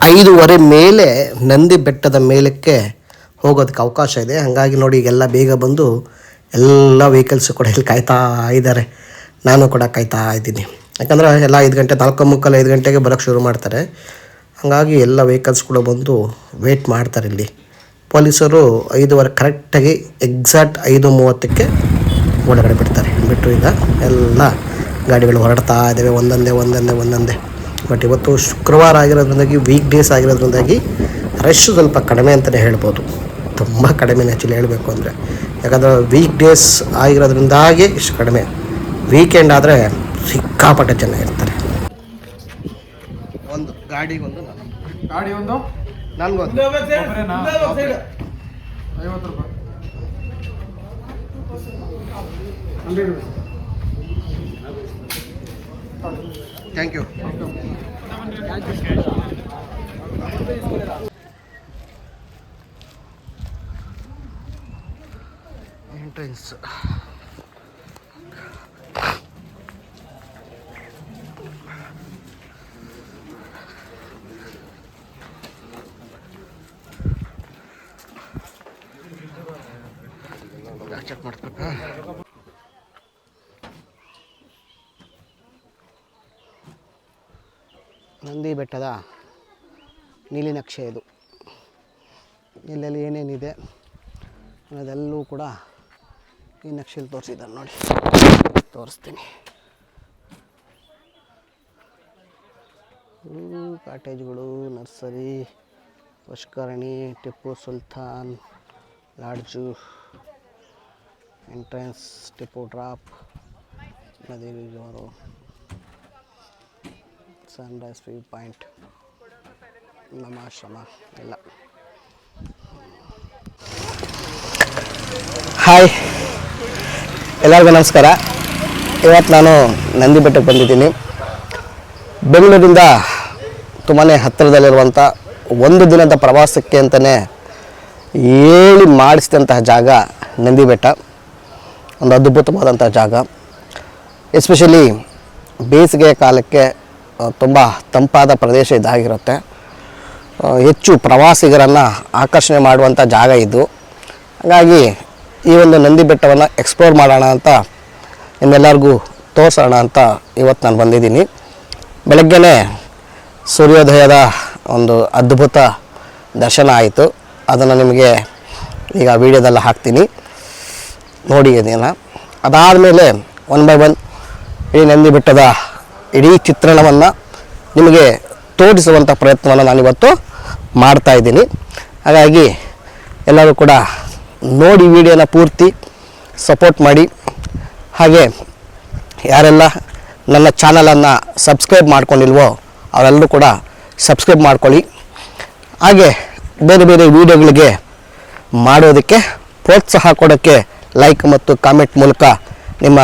5:30 ಮೇಲೆ ನಂದಿ ಬೆಟ್ಟದ ಮೇಲಕ್ಕೆ ಹೋಗೋದಕ್ಕೆ ಅವಕಾಶ ಇದೆ. ಹಾಗಾಗಿ ನೋಡಿ ಈಗೆಲ್ಲ ಬೇಗ ಬಂದು ಎಲ್ಲ ವೆಹಿಕಲ್ಸು ಕೂಡ ಇಲ್ಲಿ ಕಾಯ್ತಾ ಇದ್ದಾರೆ. ನಾನು ಕೂಡ ಕಾಯ್ತಾ ಇದ್ದೀನಿ. ಯಾಕಂದರೆ ಎಲ್ಲ 5 ಗಂಟೆ 4:45 5 ಗಂಟೆಗೆ ಬರೋಕ್ಕೆ ಶುರು ಮಾಡ್ತಾರೆ. ಹಾಗಾಗಿ ಎಲ್ಲ ವೆಹಿಕಲ್ಸ್ ಕೂಡ ಬಂದು ವೇಟ್ ಮಾಡ್ತಾರೆ. ಇಲ್ಲಿ ಪೊಲೀಸರು 5:15 ಕರೆಕ್ಟಾಗಿ ಎಕ್ಸಾಕ್ಟ್ 5:30ಕ್ಕೆ ಒಳಗಡೆ ಬಿಡ್ತಾರೆ. ಬಿಟ್ಟು ಈಗ ಎಲ್ಲ ಗಾಡಿಗಳು ಹೊರಡ್ತಾ ಇದ್ದಾವೆ ಒಂದೊಂದೇ. ಬಟ್ ಇವತ್ತು ಶುಕ್ರವಾರ ಆಗಿರೋದ್ರಿಂದಾಗಿ ವೀಕ್ ಡೇಸ್ ಆಗಿರೋದ್ರಿಂದಾಗಿ ರಶ್ ಸ್ವಲ್ಪ ಕಡಿಮೆ ಅಂತಲೇ ಹೇಳ್ಬೋದು. ತುಂಬ ಕಡಿಮೆ ಆ್ಯಕ್ಚುಲಿ ಹೇಳಬೇಕು ಅಂದರೆ, ಯಾಕಂದರೆ ವೀಕ್ ಡೇಸ್ ಆಗಿರೋದ್ರಿಂದಾಗಿ ಇಷ್ಟು ಕಡಿಮೆ. ವೀಕೆಂಡ್ ಆದರೆ ಸಿಕ್ಕಾಪಟ್ಟೆ ಜನ ಇರ್ತಾರೆ. ಒಂದು ಗಾಡಿಗೊಂದು ನನಗೊಂದು 50 ರೂಪಾಯಿ. Thank you. ಎಂಟ್ರೆನ್ಸ್ ಚೆಕ್ ಮಾಡ್ಬೇಕಾ? ನಂದಿ ಬೆಟ್ಟದ ನೀಲಿನಕ್ಷೆ ಇದು. ಎಲ್ಲೆಲ್ಲಿ ಏನೇನಿದೆ ಅದೆಲ್ಲವೂ ಕೂಡ ಈ ನಕ್ಷೆಯಲ್ಲಿ ತೋರಿಸಿದ್ದಾರೆ ನೋಡಿ. ತೋರಿಸ್ತೀನಿ. ಕಾಟೇಜ್ಗಳು, ನರ್ಸರಿ, ಪುಷ್ಕರಣಿ, Tipu Sultan lodge, entrance, Tipu drop, ನದಿ ರಿವರು, ಸನ್ರೈಸ್ ವ್ಯೂ ಪಾಯಿಂಟ್, ನಮಾಶ್ರಮ ಎಲ್ಲ. ಹಾಯ್ ಎಲ್ಲರಿಗೂ ನಮಸ್ಕಾರ. ಇವತ್ತು ನಾನು ನಂದಿ ಬೆಟ್ಟಕ್ಕೆ ಬಂದಿದ್ದೀನಿ. ಬೆಂಗಳೂರಿಂದ ತುಂಬಾ ಹತ್ತಿರದಲ್ಲಿರುವಂಥ ಒಂದು ದಿನದ ಪ್ರವಾಸಕ್ಕೆ ಅಂತಲೇ ಹೇಳಿ ಮಾಡಿಸಿದಂತಹ ಜಾಗ ನಂದಿ ಬೆಟ್ಟ. ಒಂದು ಅದ್ಭುತವಾದಂಥ ಜಾಗ. ಎಸ್ಪೆಷಲಿ ಬೇಸಿಗೆ ಕಾಲಕ್ಕೆ ತುಂಬ ತಂಪಾದ ಪ್ರದೇಶ ಇದಾಗಿರುತ್ತೆ. ಹೆಚ್ಚು ಪ್ರವಾಸಿಗರನ್ನು ಆಕರ್ಷಣೆ ಮಾಡುವಂಥ ಜಾಗ ಇದು. ಹಾಗಾಗಿ ಈ ಒಂದು ನಂದಿ ಬೆಟ್ಟವನ್ನು ಎಕ್ಸ್ಪ್ಲೋರ್ ಮಾಡೋಣ ಅಂತ, ನಿಮ್ಮೆಲ್ಲರಿಗೂ ತೋರಿಸೋಣ ಅಂತ ಇವತ್ತು ನಾನು ಬಂದಿದ್ದೀನಿ. ಬೆಳಗ್ಗೆನೇ ಸೂರ್ಯೋದಯದ ಒಂದು ಅದ್ಭುತ ದರ್ಶನ ಆಯಿತು. ಅದನ್ನು ನಿಮಗೆ ಈಗ ವಿಡಿಯೋದಲ್ಲಿ ಹಾಕ್ತೀನಿ, ನೋಡಿ ಅದನ್ನು. ಅದಾದಮೇಲೆ 1 by 1 ಈ ನಂದಿ ಬೆಟ್ಟದ ಇಡೀ ಚಿತ್ರಣವನ್ನು ನಿಮಗೆ ತೋರಿಸುವಂಥ ಪ್ರಯತ್ನವನ್ನು ನಾನಿವತ್ತು ಮಾಡ್ತಾಯಿದ್ದೀನಿ. ಹಾಗಾಗಿ ಎಲ್ಲರೂ ಕೂಡ ನೋಡಿ ವಿಡಿಯೋನ ಪೂರ್ತಿ ಸಪೋರ್ಟ್ ಮಾಡಿ. ಹಾಗೆ ಯಾರೆಲ್ಲ ನನ್ನ ಚಾನಲನ್ನು ಸಬ್ಸ್ಕ್ರೈಬ್ ಮಾಡ್ಕೊಂಡಿಲ್ವೋ ಅವರೆಲ್ಲರೂ ಕೂಡ ಸಬ್ಸ್ಕ್ರೈಬ್ ಮಾಡ್ಕೊಳ್ಳಿ. ಹಾಗೆ ಬೇರೆ ಬೇರೆ ವಿಡಿಯೋಗಳಿಗೆ ಮಾಡೋದಕ್ಕೆ ಪ್ರೋತ್ಸಾಹ ಕೊಡೋಕ್ಕೆ ಲೈಕ್ ಮತ್ತು ಕಾಮೆಂಟ್ ಮೂಲಕ ನಿಮ್ಮ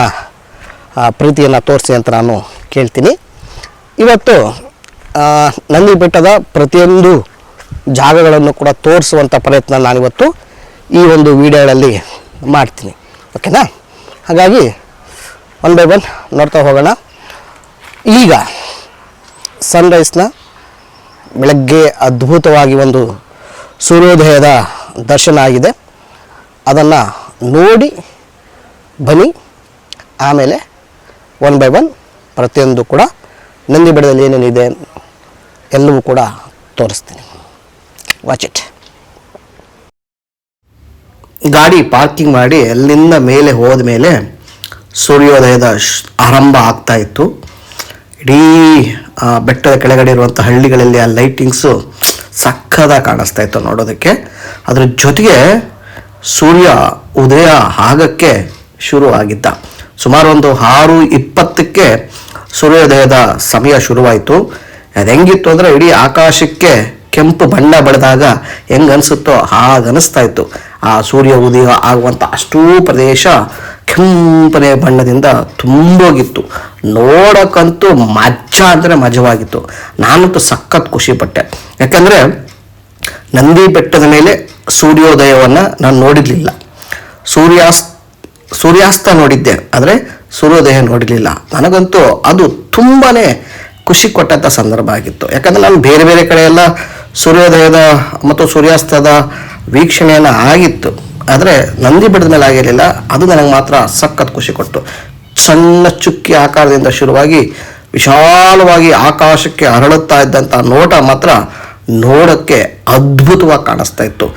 ಪ್ರೀತಿಯನ್ನು ತೋರಿಸಿ ಅಂತ ನಾನು ಕೇಳ್ತೀನಿ. ಇವತ್ತು ನಂದಿ ಬೆಟ್ಟದ ಪ್ರತಿಯೊಂದು ಜಾಗಗಳನ್ನು ಕೂಡ ತೋರಿಸುವಂಥ ಪ್ರಯತ್ನ ನಾನಿವತ್ತು ಈ ಒಂದು ವಿಡಿಯೋಗಳಲ್ಲಿ ಮಾಡ್ತೀನಿ. ಓಕೆನಾ? ಹಾಗಾಗಿ 1 by 1 ನೋಡ್ತಾ ಹೋಗೋಣ. ಈಗ ಸನ್ರೈಸ್ನ ಬೆಳಗ್ಗೆ ಅದ್ಭುತವಾಗಿ ಒಂದು ಸೂರ್ಯೋದಯದ ದರ್ಶನ ಆಗಿದೆ. ಅದನ್ನು ನೋಡಿ ಬನ್ನಿ. ಆಮೇಲೆ 1 by 1 ಪ್ರತಿಯೊಂದು ಕೂಡ ನಂದಿ ಬೆಟ್ಟದಲ್ಲಿ ಏನೇನಿದೆ ಎಲ್ಲವೂ ಕೂಡ ತೋರಿಸ್ತೀನಿ. Watch it. ಗಾಡಿ ಪಾರ್ಕಿಂಗ್ ಮಾಡಿ ಅಲ್ಲಿಂದ ಮೇಲೆ ಹೋದ ಮೇಲೆ ಸೂರ್ಯೋದಯದ ಆರಂಭ ಆಗ್ತಾ ಇತ್ತು. ಇಡೀ ಬೆಟ್ಟದ ಕೆಳಗಡೆ ಇರುವಂಥ ಹಳ್ಳಿಗಳಲ್ಲಿ ಆ ಲೈಟಿಂಗ್ಸು ಸಕ್ಕದಾಗಿ ಕಾಣಿಸ್ತಾ ಇತ್ತು ನೋಡೋದಕ್ಕೆ. ಅದ್ರ ಜೊತೆಗೆ ಸೂರ್ಯ ಉದಯ ಆಗಕ್ಕೆ ಶುರು ಆಗಿದ್ದ. ಸುಮಾರು ಒಂದು 6:20ಕ್ಕೆ ಸೂರ್ಯೋದಯದ ಸಮಯ ಶುರುವಾಯಿತು. ಅದು ಹೆಂಗಿತ್ತು ಅಂದರೆ, ಇಡೀ ಆಕಾಶಕ್ಕೆ ಕೆಂಪು ಬಣ್ಣ ಬಳಿದಾಗ ಹೆಂಗೆ ಅನಿಸುತ್ತೋ ಹಾಗೆ ಅನಿಸ್ತಾ ಇತ್ತು. ಆ ಸೂರ್ಯ ಉದಯ ಆಗುವಂಥ ಅಷ್ಟೂ ಪ್ರದೇಶ ಕೆಂಪನೆ ಬಣ್ಣದಿಂದ ತುಂಬೋಗಿತ್ತು. ನೋಡೋಕ್ಕಂತೂ ಮಜಾ ಅಂದರೆ ಮಜವಾಗಿತ್ತು. ನಾನಂತೂ ಸಖತ್ ಖುಷಿಪಟ್ಟೆ. ಯಾಕಂದರೆ ನಂದಿ ಬೆಟ್ಟದ ಮೇಲೆ ಸೂರ್ಯೋದಯವನ್ನು ನಾನು ನೋಡಿರಲಿಲ್ಲ. ಸೂರ್ಯಾಸ್ತ ನೋಡಿದ್ದೆ, ಆದರೆ ಸೂರ್ಯೋದಯ ನೋಡಿರಲಿಲ್ಲ. ನನಗಂತೂ ಅದು ತುಂಬಾ ಖುಷಿ ಕೊಟ್ಟಂಥ ಸಂದರ್ಭ ಆಗಿತ್ತು. ಯಾಕಂದರೆ ನಾನು ಬೇರೆ ಬೇರೆ ಕಡೆ ಎಲ್ಲ ಸೂರ್ಯೋದಯದ ಮತ್ತು ಸೂರ್ಯಾಸ್ತದ ವೀಕ್ಷಣೆಯನ್ನು ಆಗಿತ್ತು, ಆದರೆ ನಂದಿ ಬೆಟ್ಟದ ಮೇಲೆ ಆಗಿರಲಿಲ್ಲ. ಅದು ನನಗೆ ಮಾತ್ರ ಸಖತ್ ಖುಷಿ ಕೊಟ್ಟು. ಸಣ್ಣ ಚುಕ್ಕಿ ಆಕಾರದಿಂದ ಶುರುವಾಗಿ ವಿಶಾಲವಾಗಿ ಆಕಾಶಕ್ಕೆ ಅರಳುತ್ತಾ ಇದ್ದಂಥ ನೋಟ ಮಾತ್ರ ನೋಡೋಕ್ಕೆ ಅದ್ಭುತವಾಗಿ ಕಾಣಿಸ್ತಾ ಇತ್ತು.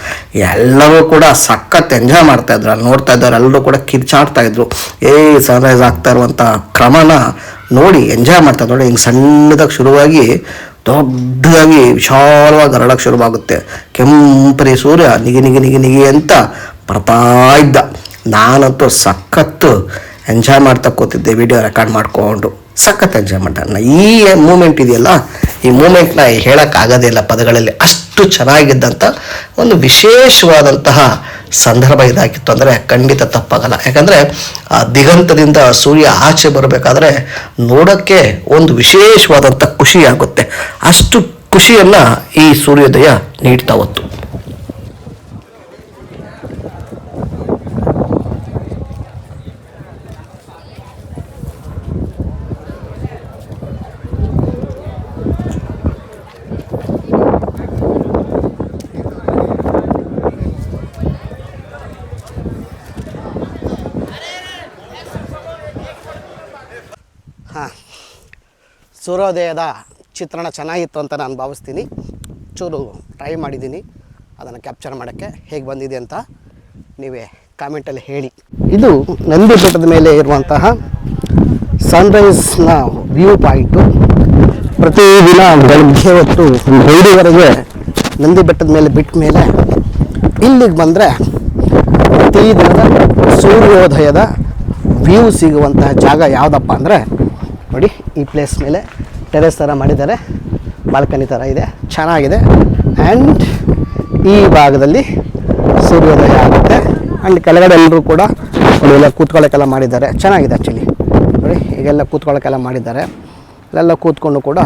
ಎಲ್ಲರೂ ಕೂಡ ಸಖತ್ ಎಂಜಾಯ್ ಮಾಡ್ತಾ ಇದ್ರು. ಅಲ್ಲಿ ನೋಡ್ತಾ ಇದ್ದವ್ರು ಎಲ್ಲರೂ ಕೂಡ ಕಿರ್ಚಾಡ್ತಾ ಇದ್ರು. ಸನ್ರೈಸ್ ಆಗ್ತಾ ಇರುವಂಥ ಕ್ರಮನ ನೋಡಿ ಎಂಜಾಯ್ ಮಾಡ್ತಾ ಇದ್ರು. ನೋಡಿ ಹಿಂಗೆ ಸಣ್ಣದಾಗಿ ಶುರುವಾಗಿ ದೊಡ್ಡದಾಗಿ ವಿಶಾಲವಾಗಿ ಅರಳಕ್ಕೆ ಶುರುವಾಗುತ್ತೆ. ಕೆಂಪರಿ ಸೂರ್ಯ ನಿಗಿ ನಿಗಿ ನಿಗಿ ನಿಗಿ ಅಂತ ಬರ್ತಾ ಇದ್ದ. ನಾನಂತೂ ಸಖತ್ತು ಎಂಜಾಯ್ ಮಾಡ್ತಾ ಕೂತಿದ್ದೆ, ವಿಡಿಯೋ ರೆಕಾರ್ಡ್ ಮಾಡಿಕೊಂಡು ಸಖತ್ ಎಂಜಾಯ್ ಮಾಡ್ದೆ. ಈ ಮೂಮೆಂಟ್ ಇದೆಯಲ್ಲ, ಈ ಮೂಮೆಂಟ್ನ ಹೇಳೋಕ್ಕಾಗೋದೇ ಇಲ್ಲ ಪದಗಳಲ್ಲಿ. ಅಷ್ಟು ಚೆನ್ನಾಗಿದ್ದಂಥ ಒಂದು ವಿಶೇಷವಾದಂತಹ ಸಂದರ್ಭ ಇದಾಗಿತ್ತು ಅಂದರೆ ಖಂಡಿತ ತಪ್ಪಾಗಲ್ಲ. ಯಾಕಂದರೆ ಆ ದಿಗಂತದಿಂದ ಸೂರ್ಯ ಆಚೆ ಬರಬೇಕಾದ್ರೆ ನೋಡೋಕ್ಕೆ ಒಂದು ವಿಶೇಷವಾದಂಥ ಖುಷಿ ಆಗುತ್ತೆ. ಅಷ್ಟು ಖುಷಿಯನ್ನು ಈ ಸೂರ್ಯೋದಯ ನೀಡ್ತಾ ಹೊತ್ತು. ಸೂರ್ಯೋದಯದ ಚಿತ್ರಣ ಚೆನ್ನಾಗಿತ್ತು ಅಂತ ನಾನು ಭಾವಿಸ್ತೀನಿ. ಚೂರು ಟ್ರೈ ಮಾಡಿದ್ದೀನಿ ಅದನ್ನು ಕ್ಯಾಪ್ಚರ್ ಮಾಡೋಕ್ಕೆ. ಹೇಗೆ ಬಂದಿದೆ ಅಂತ ನೀವೇ ಕಾಮೆಂಟಲ್ಲಿ ಹೇಳಿ. ಇದು ನಂದಿ ಬೆಟ್ಟದ ಮೇಲೆ ಇರುವಂತಹ ಸನ್ರೈಸ್ನ ವ್ಯೂ ಪಾಯಿಂಟು. ಪ್ರತಿದಿನ ಬೆಳಗ್ಗೆ ಹೊತ್ತು 5 ನಂದಿ ಬೆಟ್ಟದ ಮೇಲೆ ಬಿಟ್ಟ ಮೇಲೆ ಇಲ್ಲಿಗೆ ಬಂದರೆ ಪ್ರತಿದಿನದ ಸೂರ್ಯೋದಯದ ವ್ಯೂ ಸಿಗುವಂತಹ ಜಾಗ ಯಾವುದಪ್ಪ ಅಂದರೆ ನೋಡಿ, ಈ ಪ್ಲೇಸ್ ಮೇಲೆ ಟೆರೆಸ್ ಥರ ಮಾಡಿದ್ದಾರೆ, ಬಾಲ್ಕನಿ ಥರ ಇದೆ, ಚೆನ್ನಾಗಿದೆ. ಆ್ಯಂಡ್ ಈ ಭಾಗದಲ್ಲಿ ಸೂರ್ಯೋದಯ ಆಗುತ್ತೆ. ಆ್ಯಂಡ್ ಕೆಳಗಡೆ ಎಲ್ಲರೂ ಕೂಡ ಎಲ್ಲ ಕೂತ್ಕೊಳ್ಳೋಕ್ಕೆಲ್ಲ ಮಾಡಿದ್ದಾರೆ, ಚೆನ್ನಾಗಿದೆ ಆ್ಯಕ್ಚುಲಿ. ನೋಡಿ ಈಗೆಲ್ಲ ಕೂತ್ಕೊಳ್ಳೋಕ್ಕೆಲ್ಲ ಮಾಡಿದ್ದಾರೆ. ಅಲ್ಲೆಲ್ಲ ಕೂತ್ಕೊಂಡು ಕೂಡ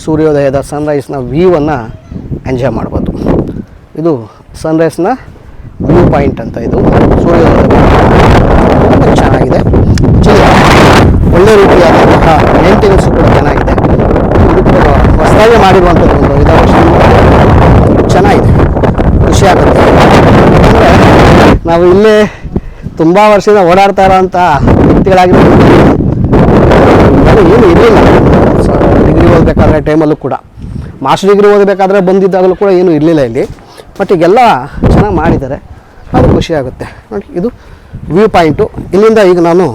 ಸೂರ್ಯೋದಯದ ಸನ್ರೈಸ್ನ ವ್ಯೂವನ್ನು ಎಂಜಾಯ್ ಮಾಡ್ಬೋದು. ಇದು ಸನ್ರೈಸ್ನ ವ್ಯೂ ಪಾಯಿಂಟ್ ಅಂತ. ಇದು ಸೂರ್ಯೋದಯ ತುಂಬ ಚೆನ್ನಾಗಿದೆ. ಒಳ್ಳೆ ರೀತಿಯಾದಂತಹ ಮೇಂಟೆನೆನ್ಸು ಕೂಡ ಚೆನ್ನಾಗಿದೆ. ಇದು ಕೂಡ ಹೊಸದಾಗಿ ಮಾಡಿರುವಂಥದ್ದು ಒಂದು 5 ವರ್ಷ ಚೆನ್ನಾಗಿದೆ, ಖುಷಿಯಾಗುತ್ತೆ. ಅಂದರೆ ನಾವು ಇಲ್ಲೇ ತುಂಬ ವರ್ಷದಿಂದ ಓಡಾಡ್ತಾ ಇರೋಂಥ ವ್ಯಕ್ತಿಗಳಾಗಿರ್ಬೋದು. ಏನು ಇರಲಿಲ್ಲ ಡಿಗ್ರಿ ಓದಬೇಕಾದ್ರೆ ಟೈಮಲ್ಲೂ ಕೂಡ, ಮಾಸ್ಟರ್ ಡಿಗ್ರಿ ಓದಬೇಕಾದ್ರೆ ಬಂದಿದ್ದಾಗಲೂ ಕೂಡ ಏನೂ ಇರಲಿಲ್ಲ ಇಲ್ಲಿ. ಬಟ್ ಈಗೆಲ್ಲ ಚೆನ್ನಾಗಿ ಮಾಡಿದ್ದಾರೆ, ಅದು ಖುಷಿಯಾಗುತ್ತೆ. ನೋಡಿ ಇದು ವ್ಯೂ ಪಾಯಿಂಟು. ಇಲ್ಲಿಂದ ಈಗ ನಾನು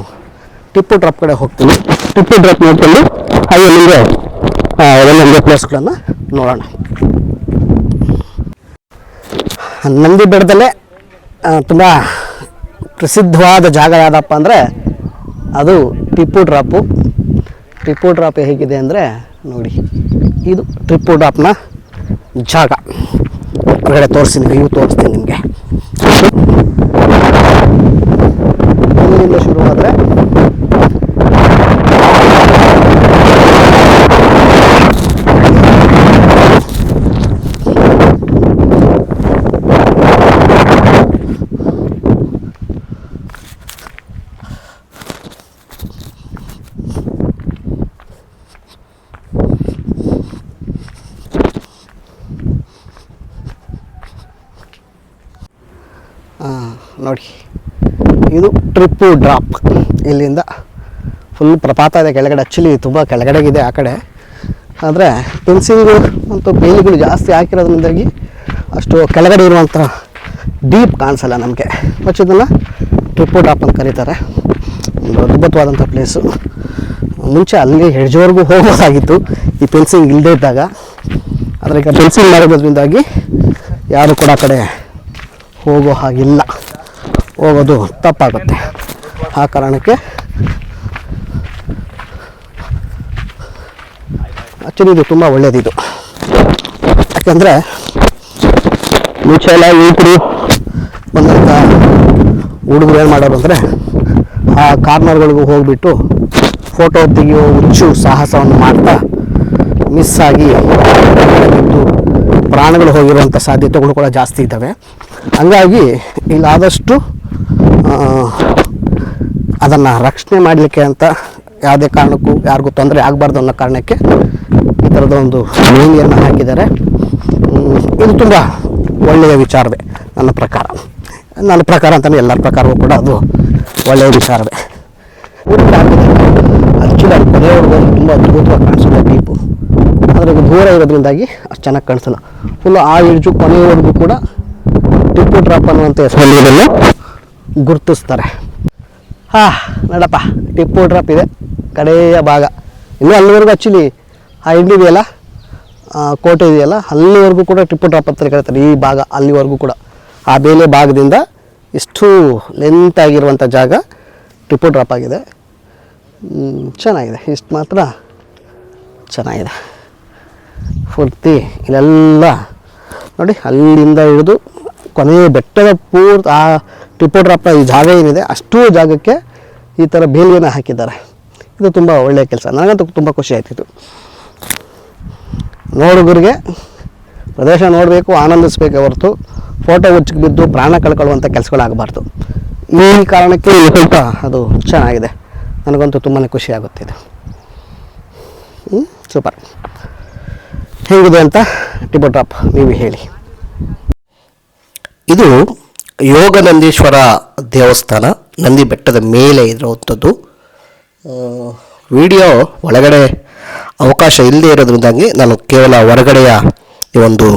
ಟಿಪ್ಪು ಡ್ರಾಪ್ ಕಡೆ ಹೋಗ್ತೀನಿ. ಟಿಪ್ಪು ಡ್ರಾಪ್ ನೋಡ್ಕೊಂಡು ಹಾಗೆ ನಿಮಗೆ ಒಂದೊಂದು ಪ್ಲೇಸ್ಗಳನ್ನು ನೋಡೋಣ. ನಂದಿ ಬೆಟ್ಟದಲ್ಲೇ ತುಂಬ ಪ್ರಸಿದ್ಧವಾದ ಜಾಗ ಯಾವುದಪ್ಪ ಅಂದರೆ ಅದು ಟಿಪ್ಪು ಡ್ರಾಪು. ಟಿಪ್ಪು ಡ್ರಾಪ್ ಹೇಗಿದೆ ಅಂದರೆ ನೋಡಿ, ಇದು ಟಿಪ್ಪು ಡ್ರಾಪ್ನ ಜಾಗ. ಹೊರಗಡೆ ತೋರಿಸ್ತೀನಿ, ವ್ಯೂ ತೋರಿಸ್ತೀನಿ ನಿಮಗೆ. ಇಲ್ಲಿಂದ ಶುರುವಾದರೆ ನೋಡಿ, ಇದು ಟಿಪ್ಪು ಡ್ರಾಪ್. ಇಲ್ಲಿಂದ ಫುಲ್ ಪ್ರಪಾತ ಇದೆ ಕೆಳಗಡೆ. ಆ್ಯಕ್ಚುಲಿ ತುಂಬ ಕೆಳಗಡೆಗಿದೆ ಆ ಕಡೆ, ಆದರೆ ಫೆನ್ಸಿಂಗು ಮತ್ತು ಬೇಲಿಗಳು ಜಾಸ್ತಿ ಹಾಕಿರೋದ್ರಿಂದಾಗಿ ಅಷ್ಟು ಕೆಳಗಡೆ ಇರುವಂಥ ಡೀಪ್ ಕಾಣಿಸಲ್ಲ ನಮಗೆ. ಬಟ್ ಇದನ್ನು ಟಿಪ್ಪು ಡ್ರಾಪ್ ಅಂತ ಕರೀತಾರೆ. ಒಂದು ಅದ್ಭುತವಾದಂಥ ಪ್ಲೇಸು. ಮುಂಚೆ ಅಲ್ಲಿ ಹೆಡ್ಜ್ವರೆಗೂ ಹೋಗೋದಾಗಿತ್ತು ಈ ಫೆನ್ಸಿಂಗ್ ಇಲ್ಲದೇ ಇದ್ದಾಗ. ಆದರೆ ಈಗ ಫೆನ್ಸಿಂಗ್ ಮಾಡಿರೋದ್ರಿಂದಾಗಿ ಯಾರು ಕೂಡ ಆ ಕಡೆ ಹೋಗೋ ಹಾಗಿಲ್ಲ, ಹೋಗೋದು ತಪ್ಪಾಗುತ್ತೆ. ಆ ಕಾರಣಕ್ಕೆ ಆ್ಯಕ್ಚುಲಿ ಇದು ತುಂಬ ಒಳ್ಳೆಯದಿದು. ಯಾಕೆಂದರೆ ಮುಂಚೆ ಎಲ್ಲ ಯುವಕರು ಬಂದಂಥ ಹುಡುಗರು ಏನು ಮಾಡೋರು ಅಂದರೆ ಆ ಕಾರ್ನರ್ಗಳಿಗೂ ಹೋಗಿಬಿಟ್ಟು ಫೋಟೋ ತೆಗೆಯೋ ಹುಚ್ಚು ಸಾಹಸವನ್ನು ಮಾಡ್ತಾ ಮಿಸ್ ಆಗಿ ಪ್ರಾಣಗಳು ಹೋಗಿರುವಂಥ ಸಾಧ್ಯತೆಗಳು ಕೂಡ ಜಾಸ್ತಿ ಇದ್ದಾವೆ. ಹಂಗಾಗಿ ಇಲ್ಲಾದಷ್ಟು ಅದನ್ನು ರಕ್ಷಣೆ ಮಾಡಲಿಕ್ಕೆ ಅಂತ ಯಾವುದೇ ಕಾರಣಕ್ಕೂ ಯಾರಿಗೂ ತೊಂದರೆ ಆಗಬಾರ್ದು ಅನ್ನೋ ಕಾರಣಕ್ಕೆ ಈ ಥರದ ಒಂದು ವೇಲಿಯನ್ನು ಹಾಕಿದ್ದಾರೆ. ಇದು ತುಂಬ ಒಳ್ಳೆಯ ವಿಚಾರವೇ ನನ್ನ ಪ್ರಕಾರ ಅಂತಲೇ ಎಲ್ಲರ ಪ್ರಕಾರವೂ ಕೂಡ ಅದು ಒಳ್ಳೆಯ ವಿಚಾರವೇ. ಆ್ಯಕ್ಚುಲಿ ಅದು ಕೊನೆಯವರೆಗೂ ತುಂಬ ಅದ್ಭುತವಾಗಿ ಕಾಣಿಸುತ್ತೆ ಟೀಪು, ಆದರೆ ಇದು ದೂರ ಇರೋದ್ರಿಂದಾಗಿ ಅಷ್ಟು ಚೆನ್ನಾಗಿ ಕಾಣಿಸಲ್ಲ. ಫುಲ್ಲು ಆ ಇಡ್ಜು ಕೊನೆಯವರೆಗೂ ಕೂಡ ಟಿಪ್ಪು ಡ್ರಾಪ್ ಅನ್ನುವಂಥ ಹೆಸರಲ್ಲಿ ಗುರುತಿಸ್ತಾರೆ. ನೋಡಪ್ಪ, ಟಿಪ್ಪು ಡ್ರಾಪ್ ಇದೆ ಕಡೆಯ ಭಾಗ. ಇನ್ನೂ ಅಲ್ಲಿವರೆಗೂ ಆ್ಯಕ್ಚುಲಿ ಆ ಇದೆಯಲ್ಲ, ಕೋಟೆ ಇದೆಯಲ್ಲ, ಅಲ್ಲಿವರೆಗೂ ಕೂಡ ಟಿಪ್ಪು ಡ್ರಾಪ್ ಅಂತ ಕರೀತಾರೆ. ಈ ಭಾಗ ಅಲ್ಲಿವರೆಗೂ ಕೂಡ ಆ ಬೇಲೆ ಭಾಗದಿಂದ ಇಷ್ಟು ಲೆಂತ್ ಆಗಿರುವಂಥ ಜಾಗ ಟಿಪ್ಪು ಡ್ರಾಪ್ ಆಗಿದೆ. ಚೆನ್ನಾಗಿದೆ, ಇಷ್ಟು ಮಾತ್ರ ಚೆನ್ನಾಗಿದೆ. ಪೂರ್ತಿ ಇಲ್ಲೆಲ್ಲ ನೋಡಿ, ಅಲ್ಲಿಂದ ಹಿಡಿದು ಕೊನೆಯ ಬೆಟ್ಟದ ಆ ಟಿಪ್ಪು ಡ್ರಾಪ್ನ ಈ ಜಾಗ ಏನಿದೆ ಅಷ್ಟೂ ಜಾಗಕ್ಕೆ ಈ ಥರ ಬೇಲಿಯನ್ನು ಹಾಕಿದ್ದಾರೆ. ಇದು ತುಂಬ ಒಳ್ಳೆಯ ಕೆಲಸ, ನನಗಂತೂ ತುಂಬ ಖುಷಿ ಆಯ್ತಿತ್ತು. ನೋಡುಗರಿಗೆ ಪ್ರದೇಶ ನೋಡಬೇಕು, ಆನಂದಿಸಬೇಕೆ ಹೊರತು ಫೋಟೋ ಹುಚ್ಚಿಗೆ ಬಿದ್ದು ಪ್ರಾಣ ಕಳ್ಕೊಳ್ಳುವಂಥ ಕೆಲಸಗಳಾಗಬಾರ್ದು. ಈ ಕಾರಣಕ್ಕೆ ಸ್ವಲ್ಪ ಅದು ಚೆನ್ನಾಗಿದೆ, ನನಗಂತೂ ತುಂಬಾ ಖುಷಿ ಆಗುತ್ತೆ. ಇದು ಸೂಪರ್. ಹೇಗಿದೆ ಅಂತ ಟಿಪ್ಪು ಡ್ರಾಪ್ ನೀವು ಹೇಳಿ. ಇದು ಯೋಗನಂದೀಶ್ವರ ದೇವಸ್ಥಾನ, ನಂದಿ ಬೆಟ್ಟದ ಮೇಲೆ ಇರುವಂಥದ್ದು. ವಿಡಿಯೋ ಒಳಗಡೆ ಅವಕಾಶ ಇಲ್ಲದೆ ಇರೋದ್ರಿಂದಾಗಿ ನಾನು ಕೇವಲ ಹೊರಗಡೆಯ ಈ ಒಂದು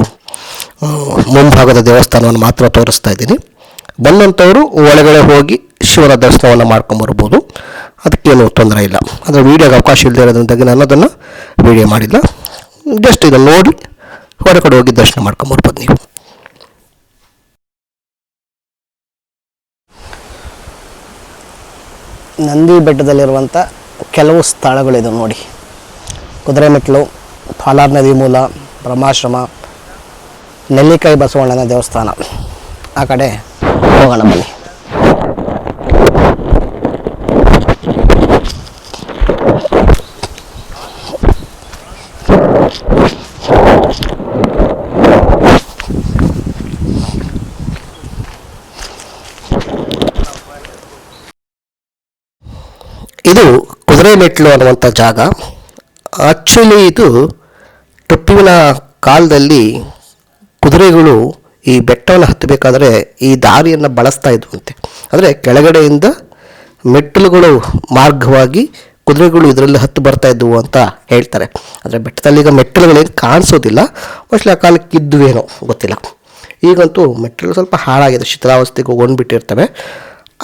ಮುಂಭಾಗದ ದೇವಸ್ಥಾನವನ್ನು ಮಾತ್ರ ತೋರಿಸ್ತಾ ಇದ್ದೀನಿ. ಬಂದಂಥವರು ಒಳಗಡೆ ಹೋಗಿ ಶಿವನ ದರ್ಶನವನ್ನು ಮಾಡ್ಕೊಂಬರ್ಬೋದು, ಅದಕ್ಕೇನು ತೊಂದರೆ ಇಲ್ಲ. ಆದರೆ ವೀಡಿಯೋಗೆ ಅವಕಾಶ ಇಲ್ಲದೆ ಇರೋದ್ರಿಂದಾಗಿ ನಾನು ಅದನ್ನು ವೀಡಿಯೋ ಮಾಡಿಲ್ಲ. ಜಸ್ಟ್ ಇದನ್ನು ನೋಡಿ ಹೊರಗಡೆ ಹೋಗಿ ದರ್ಶನ ಮಾಡ್ಕೊಂಬರ್ಬೋದು ನೀವು. ನಂದಿ ಬೆಟ್ಟದಲ್ಲಿರುವಂಥ ಕೆಲವು ಸ್ಥಳಗಳಿದು ನೋಡಿ. ಕುದುರೆಮೆಟ್ಲು, ಪಾಲಾರ್ ನದಿ ಮೂಲ, ಬ್ರಹ್ಮಾಶ್ರಮ, ನೆಲ್ಲಿಕಾಯಿ ಬಸವಣ್ಣನ ದೇವಸ್ಥಾನ. ಆ ಕಡೆ ಹೋಗೋಣ ಬನ್ನಿ. ಇದು ಕುದುರೆಮೆಟ್ಲು ಅನ್ನುವಂಥ ಜಾಗ. ಆ್ಯಕ್ಚುಲಿ ಇದು ಟಿಪ್ಪುವಿನ ಕಾಲದಲ್ಲಿ ಕುದುರೆಗಳು ಈ ಬೆಟ್ಟವನ್ನು ಹತ್ತಬೇಕಾದ್ರೆ ಈ ದಾರಿಯನ್ನು ಬಳಸ್ತಾ ಇದ್ವಂತೆ. ಅಂದರೆ ಕೆಳಗಡೆಯಿಂದ ಮೆಟ್ಟಿಲುಗಳು ಮಾರ್ಗವಾಗಿ ಕುದುರೆಗಳು ಇದರಲ್ಲಿ ಹತ್ತು ಬರ್ತಾ ಇದ್ದವು ಅಂತ ಹೇಳ್ತಾರೆ. ಆದರೆ ಬೆಟ್ಟದಲ್ಲಿ ಈಗ ಮೆಟ್ಟಿಲುಗಳೇನು ಕಾಣಿಸೋದಿಲ್ಲ, ಮೋಸ್ಟ್ಲಿ ಆ ಕಾಲಕ್ಕೆ ಇದ್ದುವೇನೋ ಗೊತ್ತಿಲ್ಲ. ಈಗಂತೂ ಮೆಟ್ಟಿಲು ಸ್ವಲ್ಪ ಹಾಳಾಗಿದೆ, ಶಿಥಿಲಾವಸ್ಥೆಗೆ ಹೋಗ್ಬಿಟ್ಟಿರ್ತವೆ.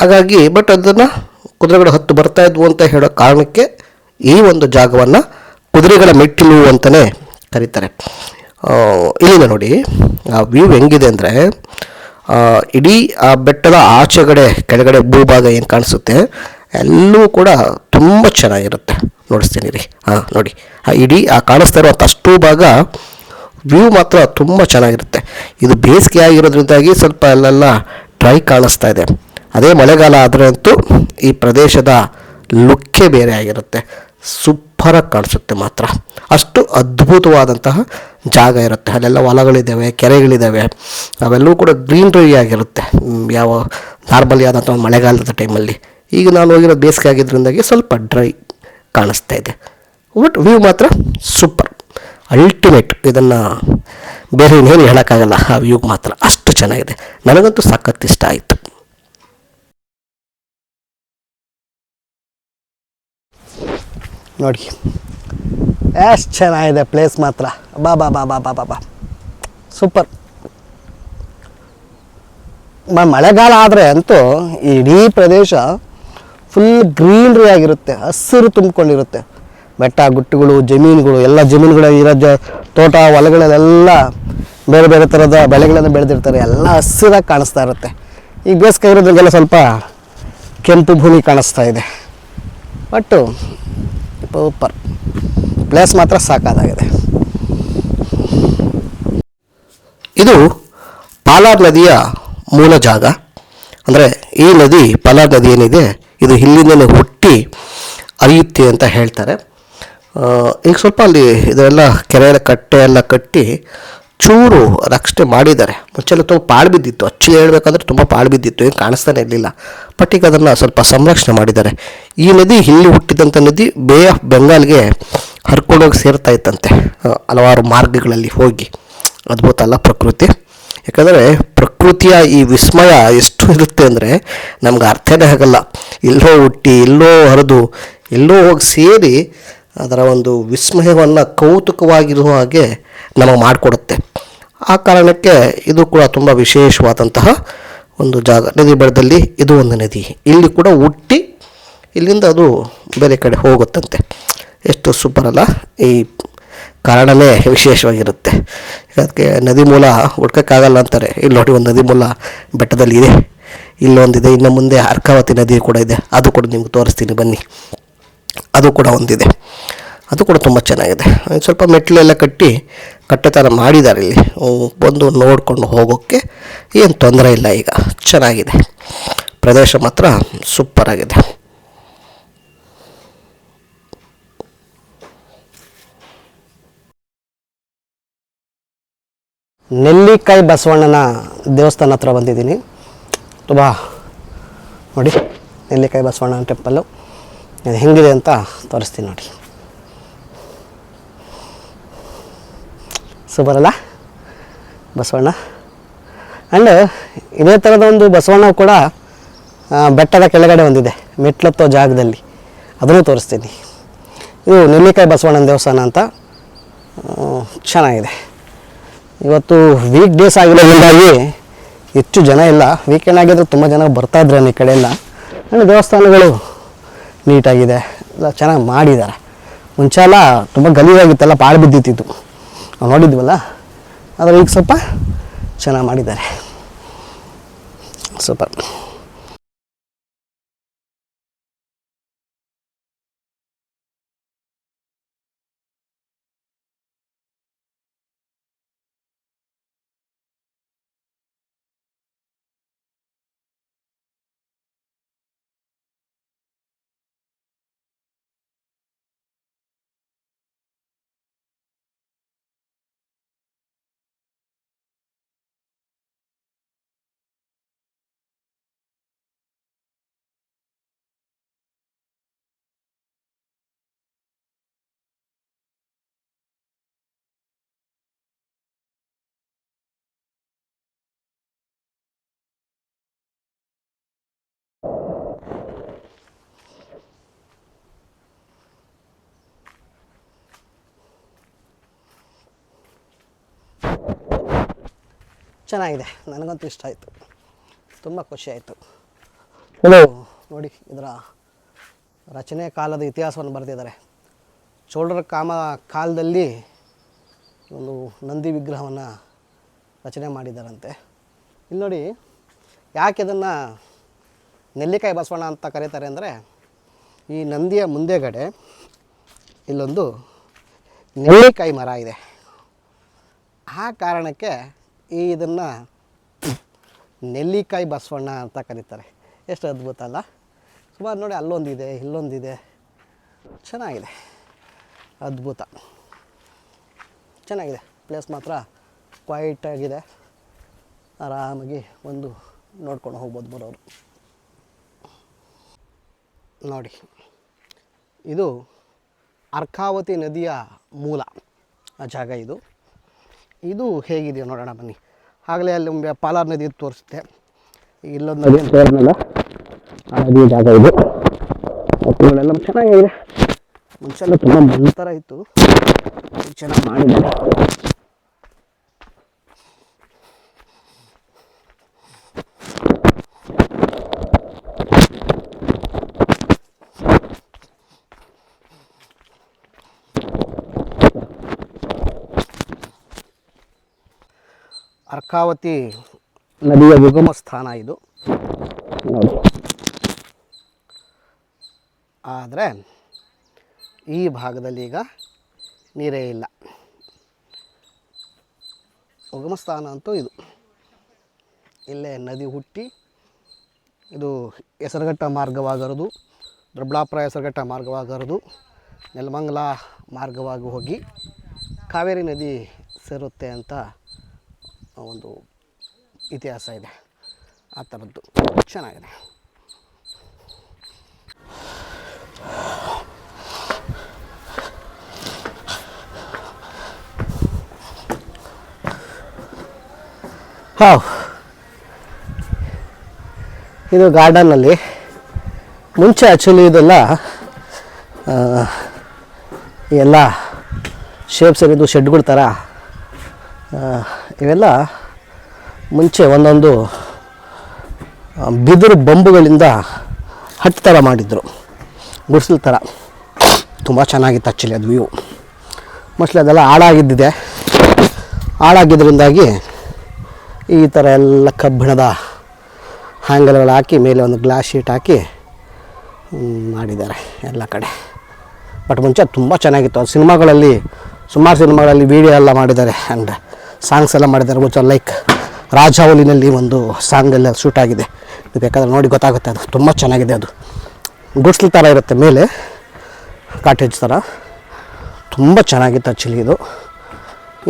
ಹಾಗಾಗಿ ಬಟ್ ಅದನ್ನು ಕುದುರೆಗಳು ಹತ್ತು ಬರ್ತಾ ಇದ್ವು ಅಂತ ಹೇಳೋ ಕಾರಣಕ್ಕೆ ಈ ಒಂದು ಜಾಗವನ್ನು ಕುದುರೆಗಳ ಮೆಟ್ಟಿಲು ಅಂತಲೇ ಕರೀತಾರೆ. ಇಲ್ಲಿಂದ ನೋಡಿ ಆ ವ್ಯೂ ಹೆಂಗಿದೆ ಅಂದರೆ, ಇಡೀ ಆ ಬೆಟ್ಟದ ಆಚೆಗಡೆ ಕೆಳಗಡೆ ಭೂಭಾಗ ಏನು ಕಾಣಿಸುತ್ತೆ ಎಲ್ಲವೂ ಕೂಡ ತುಂಬ ಚೆನ್ನಾಗಿರುತ್ತೆ. ನೋಡಿಸ್ತೀನಿ ರೀ, ನೋಡಿ ಆ ಇಡೀ ಆ ಕಾಣಿಸ್ತಾ ಇರುವಂಥ ಅಷ್ಟೂ ಭಾಗ ವ್ಯೂ ಮಾತ್ರ ತುಂಬ ಚೆನ್ನಾಗಿರುತ್ತೆ. ಇದು ಬೇಸಿಗೆ ಆಗಿರೋದ್ರಿಂದಾಗಿ ಸ್ವಲ್ಪ ಅಲ್ಲೆಲ್ಲ ಡ್ರೈ ಕಾಣಿಸ್ತಾ ಇದೆ. ಅದೇ ಮಳೆಗಾಲ ಆದರೆ ಅಂತೂ ಈ ಪ್ರದೇಶದ ಲುಕ್ಕೇ ಬೇರೆ ಆಗಿರುತ್ತೆ, ಸೂಪರಾಗಿ ಕಾಣಿಸುತ್ತೆ. ಮಾತ್ರ ಅಷ್ಟು ಅದ್ಭುತವಾದಂತಹ ಜಾಗ ಇರುತ್ತೆ. ಅಲ್ಲೆಲ್ಲ ಹೊಲಗಳಿದ್ದಾವೆ, ಕೆರೆಗಳಿದ್ದಾವೆ, ಅವೆಲ್ಲವೂ ಕೂಡ ಗ್ರೀನ್ರಿ ಆಗಿರುತ್ತೆ ಯಾವ ನಾರ್ಮಲಿ ಆದಂಥ ಮಳೆಗಾಲದ ಟೈಮಲ್ಲಿ. ಈಗ ನಾನು ಹೋಗಿರೋದು ಬೇಸಿಗೆ ಆಗಿದ್ದರಿಂದಾಗಿ ಸ್ವಲ್ಪ ಡ್ರೈ ಕಾಣಿಸ್ತಾ ಇದೆ. ಬಟ್ ವ್ಯೂ ಮಾತ್ರ ಸೂಪರ್, ಅಲ್ಟಿಮೇಟ್. ಇದನ್ನು ಬೇರೆ ಇನ್ನೇನು ಹೇಳೋಕ್ಕಾಗಲ್ಲ, ಆ ವ್ಯೂ ಮಾತ್ರ ಅಷ್ಟು ಚೆನ್ನಾಗಿದೆ. ನನಗಂತೂ ಸಖತ್ ಇಷ್ಟ ಆಯಿತು. ನೋಡಿ ಎಷ್ಟು ಚೆನ್ನಾಗಿದೆ ಪ್ಲೇಸ್ ಮಾತ್ರ. ಬಾ ಬಾ ಬಾ ಬಾ ಬಾ ಬಾ ಬಾ ಸೂಪರ್. ಮಳೆಗಾಲ ಆದರೆ ಅಂತೂ ಇಡೀ ಪ್ರದೇಶ ಫುಲ್ ಗ್ರೀನ್ರಿ ಆಗಿರುತ್ತೆ, ಹಸಿರು ತುಂಬಿಕೊಂಡಿರುತ್ತೆ. ಬೆಟ್ಟ ಗುಟ್ಟುಗಳು, ಜಮೀನುಗಳು, ಎಲ್ಲ ಜಮೀನುಗಳ ಇರೋ ತೋಟ ಹೊಲಗಳಲ್ಲೆಲ್ಲ ಬೇರೆ ಬೇರೆ ಥರದ ಬೆಳೆಗಳನ್ನು ಬೆಳೆದಿರ್ತಾರೆ, ಎಲ್ಲ ಹಸಿರಾಗಿ ಕಾಣಿಸ್ತಾ ಇರುತ್ತೆ. ಈಗ ಬೇಸಿಗೆ ಇರೋದ್ರಿಗೆಲ್ಲ ಸ್ವಲ್ಪ ಕೆಂಪು ಭೂಮಿ ಕಾಣಿಸ್ತಾ ಇದೆ. ಬಟ್ಟು ಸೂಪರ್ ಪ್ಲೇಸ್ ಮಾತ್ರ ಸಾಕಾಗಿದೆ. ಇದು ಪಾಲಾರ್ ನದಿಯ ಮೂಲ ಜಾಗ. ಅಂದರೆ ಈ ನದಿ, ಪಾಲಾರ್ ನದಿ ಏನಿದೆ, ಇದು ಇಲ್ಲಿಂದಲೇ ಹುಟ್ಟಿ ಹರಿಯುತ್ತೆ ಅಂತ ಹೇಳ್ತಾರೆ. ಈಗ ಸ್ವಲ್ಪ ಅಲ್ಲಿ ಇದೆಲ್ಲ ಕೆರೆ ಕಟ್ಟೆ ಎಲ್ಲ ಕಟ್ಟಿ ಚೂರು ರಕ್ಷಣೆ ಮಾಡಿದ್ದಾರೆ. ಮುಂಚೆಲ್ಲ ತುಂಬ ಪಾಳು ಬಿದ್ದಿತ್ತು, ಆ್ಯಕ್ಚುಲಿ ಹೇಳ್ಬೇಕಂದ್ರೆ ತುಂಬ ಪಾಳು ಬಿದ್ದಿತ್ತು, ಏನು ಕಾಣಿಸ್ತಾನೆ ಇರಲಿಲ್ಲ. ಬಟ್ ಈಗ ಅದನ್ನು ಸ್ವಲ್ಪ ಸಂರಕ್ಷಣೆ ಮಾಡಿದ್ದಾರೆ. ಈ ನದಿ ಇಲ್ಲಿ ಹುಟ್ಟಿದಂಥ ನದಿ ಬೇ ಆಫ್ ಬೆಂಗಾಲ್ಗೆ ಹರ್ಕೊಂಡೋಗಿ ಸೇರ್ತಾ ಇತ್ತಂತೆ ಹಲವಾರು ಮಾರ್ಗಗಳಲ್ಲಿ ಹೋಗಿ. ಅದ್ಭುತ ಅಲ್ಲ ಪ್ರಕೃತಿ. ಯಾಕಂದರೆ ಪ್ರಕೃತಿಯ ಈ ವಿಸ್ಮಯ ಎಷ್ಟು ಇರುತ್ತೆ ಅಂದರೆ ನಮ್ಗೆ ಅರ್ಥನೇ ಆಗಲ್ಲ. ಎಲ್ಲೋ ಹುಟ್ಟಿ ಎಲ್ಲೋ ಹರಿದು ಎಲ್ಲೋ ಹೋಗಿ ಸೇರಿ ಅದರ ಒಂದು ವಿಸ್ಮಯವನ್ನು ಕೌತುಕವಾಗಿರುವ ಹಾಗೆ ನಮಗೆ ಮಾಡಿಕೊಡುತ್ತೆ. ಆ ಕಾರಣಕ್ಕೆ ಇದು ಕೂಡ ತುಂಬ ವಿಶೇಷವಾದಂತಹ ಒಂದು ಜಾಗ. ನದಿ ಬಡದಲ್ಲಿ ಇದು ಒಂದು ನದಿ, ಇಲ್ಲಿ ಕೂಡ ಹುಟ್ಟಿ ಇಲ್ಲಿಂದ ಅದು ಬೇರೆ ಕಡೆ ಹೋಗುತ್ತಂತೆ. ಎಷ್ಟು ಸೂಪರ್ ಅಲ್ಲ. ಈ ಕಾರಣವೇ ವಿಶೇಷವಾಗಿರುತ್ತೆ. ಅದಕ್ಕೆ ನದಿ ಮೂಲ ಹುಡ್ಕೋಕ್ಕಾಗಲ್ಲ ಅಂತಾರೆ. ಇಲ್ಲಿ ನೋಡಿ, ಒಂದು ನದಿ ಮೂಲ ಬೆಟ್ಟದಲ್ಲಿ ಇದೆ, ಇಲ್ಲೊಂದಿದೆ, ಇನ್ನು ಮುಂದೆ ಅರ್ಕಾವತಿ ನದಿ ಕೂಡ ಇದೆ, ಅದು ಕೂಡ ನಿಮ್ಗೆ ತೋರಿಸ್ತೀನಿ ಬನ್ನಿ. ಅದು ಕೂಡ ಒಂದಿದೆ, ಅದು ಕೂಡ ತುಂಬ ಚೆನ್ನಾಗಿದೆ. ಸ್ವಲ್ಪ ಮೆಟ್ಲೆಲ್ಲ ಕಟ್ಟೆ ಥರ ಮಾಡಿದ್ದಾರೆ. ಇಲ್ಲಿ ಬಂದು ನೋಡಿಕೊಂಡು ಹೋಗೋಕ್ಕೆ ಏನು ತೊಂದರೆ ಇಲ್ಲ. ಈಗ ಚೆನ್ನಾಗಿದೆ, ಪ್ರದೇಶ ಮಾತ್ರ ಸೂಪರಾಗಿದೆ. ನೆಲ್ಲಿಕಾಯಿ ಬಸವಣ್ಣನ ದೇವಸ್ಥಾನ ಹತ್ರ ಬಂದಿದ್ದೀನಿ. ತುಂಬ ನೋಡಿ, ನೆಲ್ಲಿಕಾಯಿ ಬಸವಣ್ಣನ ಟೆಂಪಲ್ಲು ಇದು ಹೆಂಗಿದೆ ಅಂತ ತೋರಿಸ್ತೀನಿ ನೋಡಿ. ಸೂಪರ್ ಅಲ್ಲ ಬಸವಣ್ಣ. ಆ್ಯಂಡ್ ಇದೇ ಥರದ ಒಂದು ಬಸವಣ್ಣ ಕೂಡ ಬೆಟ್ಟದ ಕೆಳಗಡೆ ಒಂದಿದೆ, ಮೆಟ್ಲತ್ತೋ ಜಾಗದಲ್ಲಿ, ಅದನ್ನು ತೋರಿಸ್ತೀನಿ. ಇದು ನೆಲ್ಲಿಕಾಯಿ ಬಸವಣ್ಣನ ದೇವಸ್ಥಾನ ಅಂತ. ಚೆನ್ನಾಗಿದೆ. ಇವತ್ತು ವೀಕ್ ಡೇಸ್ ಆಗಿರೋದ್ರಿಂದಾಗಿ ಹೆಚ್ಚು ಜನ ಇಲ್ಲ. ವೀಕೆಂಡ್ ಆಗಿದ್ರೆ ತುಂಬ ಜನ ಬರ್ತಾಯಿದ್ರೆ ಈ ಕಡೆ ಎಲ್ಲ. ಆ್ಯಂಡ್ ದೇವಸ್ಥಾನಗಳು ನೀಟಾಗಿದೆ, ಎಲ್ಲ ಚೆನ್ನಾಗಿ ಮಾಡಿದ್ದಾರೆ. ಮುಂಚೆ ಎಲ್ಲ ತುಂಬ ಗಲೀಜಾಗಿತ್ತೆಲ್ಲ, ಪಾಳು ಬಿದ್ದಿತ್ತು ನಾವು ನೋಡಿದ್ವಲ್ಲ. ಆದರೆ ಈಗ ಸ್ವಲ್ಪ ಚೆನ್ನಾಗಿ ಮಾಡಿದ್ದಾರೆ. ಸೂಪರ್. ಚೆನ್ನಾಗಿದೆ, ನನಗಂತೂ ಇಷ್ಟ ಆಯಿತು, ತುಂಬ ಖುಷಿ ಆಯಿತು. ನೋಡಿ, ಇದರ ರಚನೆ ಕಾಲದ ಇತಿಹಾಸವನ್ನು ಬರೆದಿದ್ದಾರೆ. ಚೋಳರ ಕಾಲದಲ್ಲಿ ಒಂದು ನಂದಿ ವಿಗ್ರಹವನ್ನು ರಚನೆ ಮಾಡಿದ್ದಾರಂತೆ. ಇಲ್ಲಿ ನೋಡಿ, ಯಾಕೆ ಇದನ್ನು ನೆಲ್ಲಿಕಾಯಿ ಬಸವಣ್ಣ ಅಂತ ಕರೀತಾರೆ ಅಂದರೆ, ಈ ನಂದಿಯ ಮುಂದೆಗಡೆ ಇಲ್ಲೊಂದು ನೆಲ್ಲಿಕಾಯಿ ಮರ ಇದೆ. ಆ ಕಾರಣಕ್ಕೆ ಇದನ್ನು ನೆಲ್ಲಿಕಾಯಿ ಬಸವಣ್ಣ ಅಂತ ಕರೀತಾರೆ. ಎಷ್ಟು ಅದ್ಭುತ ಅಲ್ಲ. ಸುಮಾರು ನೋಡಿ, ಅಲ್ಲೊಂದಿದೆ, ಇಲ್ಲೊಂದಿದೆ, ಚೆನ್ನಾಗಿದೆ, ಅದ್ಭುತ, ಚೆನ್ನಾಗಿದೆ. ಪ್ಲೇಸ್ ಮಾತ್ರ ಕ್ವೈಟಾಗಿದೆ, ಆರಾಮಾಗಿ ಒಂದು ನೋಡ್ಕೊಂಡು ಹೋಗ್ಬೋದು ಬರೋರು. ನೋಡಿ, ಇದು ಅರ್ಕಾವತಿ ನದಿಯ ಮೂಲ ಆ ಜಾಗ. ಇದು ಹೇಗಿದೆಯೋ ನೋಡೋಣ ಬನ್ನಿ. ಆಗಲೇ ಅಲ್ಲಿ ಪಾಲಾರ್ ನದಿ ತೋರಿಸುತ್ತೆ. ಇಲ್ಲೊಂದು ನದಿ ಅಂತ ಹೇಳಿದ್ನಲ್ಲ, ಆ ನದಿ ಜಾಗ ಇದು. ಒಟ್ಟುಗಳೆಲ್ಲ ಚೆನ್ನಾಗಿದೆ. ಮುಂಚೆಲ್ಲ ತುಂಬ ಮಣ್ಣು ಥರ ಇತ್ತು, ಚೆನ್ನಾಗಿ ಮಾಡಿದ್ದಾರೆ. ಅರ್ಕಾವತಿ ನದಿಯ ಉಗಮ ಸ್ಥಾನ ಇದು ನೋಡಿ. ಆದರೆ ಈ ಭಾಗದಲ್ಲಿ ಈಗ ನೀರೇ ಇಲ್ಲ. ಉಗಮ ಸ್ಥಾನ ಅಂತೂ ಇದು. ಇಲ್ಲೇ ನದಿ ಹುಟ್ಟಿ ಇದು ಹೆಸರುಘಟ್ಟ ಮಾರ್ಗವಾಗಿರೋದು, ದೊಡ್ಡಬಳ್ಳಾಪುರ ಹೆಸರುಘಟ್ಟ ಮಾರ್ಗವಾಗಿರೋದು, ನೆಲಮಂಗಲ ಮಾರ್ಗವಾಗಿ ಹೋಗಿ ಕಾವೇರಿ ನದಿ ಸೇರುತ್ತೆ ಅಂತ ಒಂದು ಇತಿಹಾಸ ಇದೆ, ಆ ಥರದ್ದು ಚೆನ್ನಾಗಿದೆ. ಇದು ಗಾರ್ಡನ್ನಲ್ಲಿ ಮುಂಚೆ ಆ್ಯಕ್ಚುಲಿ ಇದೆಲ್ಲ ಎಲ್ಲ ಶೇಪ್ಸ್ ಏನಿದ್ದು ಶೆಡ್ಗಳ ಥರ ಇವೆಲ್ಲ ಮುಂಚೆ ಒಂದೊಂದು ಬಿದಿರು ಬೊಂಬುಗಳಿಂದ ಹಟ್ ಥರ ಮಾಡಿದ್ರು, ಗುಡಿಸಲು ಥರ. ತುಂಬ ಚೆನ್ನಾಗಿತ್ತು ಆ್ಯಕ್ಚುಲಿ ಅದು ವ್ಯೂ. ಮೋಸ್ಟ್ಲಿ ಅದೆಲ್ಲ ಹಾಳಾಗಿದ್ದರಿಂದಾಗಿ ಈ ಥರ ಎಲ್ಲ ಕಬ್ಬಿಣದ ಹ್ಯಾಂಗಲ್ಗಳು ಹಾಕಿ ಮೇಲೆ ಒಂದು ಗ್ಲಾಸ್ ಶೀಟ್ ಹಾಕಿ ಮಾಡಿದ್ದಾರೆ ಎಲ್ಲ ಕಡೆ. ಬಟ್ ಮುಂಚೆ ತುಂಬ ಚೆನ್ನಾಗಿತ್ತು. ಅದು ಸಿನಿಮಾಗಳಲ್ಲಿ, ಸುಮಾರು ಸಿನಿಮಾಗಳಲ್ಲಿ ವೀಡಿಯೋ ಎಲ್ಲ ಮಾಡಿದ್ದಾರೆ ಆ್ಯಂಡ್ ಸಾಂಗ್ಸ್ ಎಲ್ಲ ಮಾಡಿದ್ದಾರೆ. ಮುಂಚೆ ಲೈಕ್ ರಾಜಾವಲಿನಲ್ಲಿ ಒಂದು ಸಾಂಗ್ ಎಲ್ಲ ಶೂಟ್ ಆಗಿದೆ, ನೀವು ಬೇಕಾದ್ರೆ ನೋಡಿ ಗೊತ್ತಾಗುತ್ತೆ. ಅದು ತುಂಬ ಚೆನ್ನಾಗಿದೆ. ಅದು ಗುಡ್ಸ್ಲ ಥರ ಇರುತ್ತೆ ಮೇಲೆ, ಕಾಟೇಜ್ ಥರ. ತುಂಬ ಚೆನ್ನಾಗಿತ್ತು ಆ್ಯಕ್ಚುಲಿ ಇದು.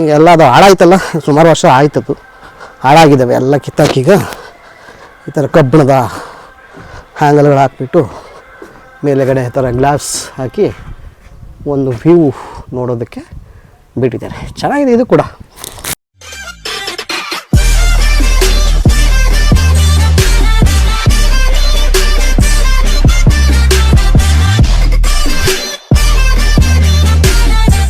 ಈಗೆಲ್ಲ ಅದು ಹಾಳಾಯ್ತಲ್ಲ, ಸುಮಾರು ವರ್ಷ ಆಯ್ತದು, ಹಾಳಾಗಿದ್ದಾವೆ ಎಲ್ಲ ಕಿತ್ತಾಕೀಗ ಈ ಥರ ಕಬ್ಬಿಣದ ಹ್ಯಾಂಗಲ್ಗಳು ಹಾಕ್ಬಿಟ್ಟು ಮೇಲೆಗಡೆ ಈ ಥರ ಗ್ಲಾಸ್ ಹಾಕಿ ಒಂದು ವ್ಯೂ ನೋಡೋದಕ್ಕೆ ಬಿಟ್ಟಿದ್ದಾರೆ. ಚೆನ್ನಾಗಿದೆ ಇದು ಕೂಡ.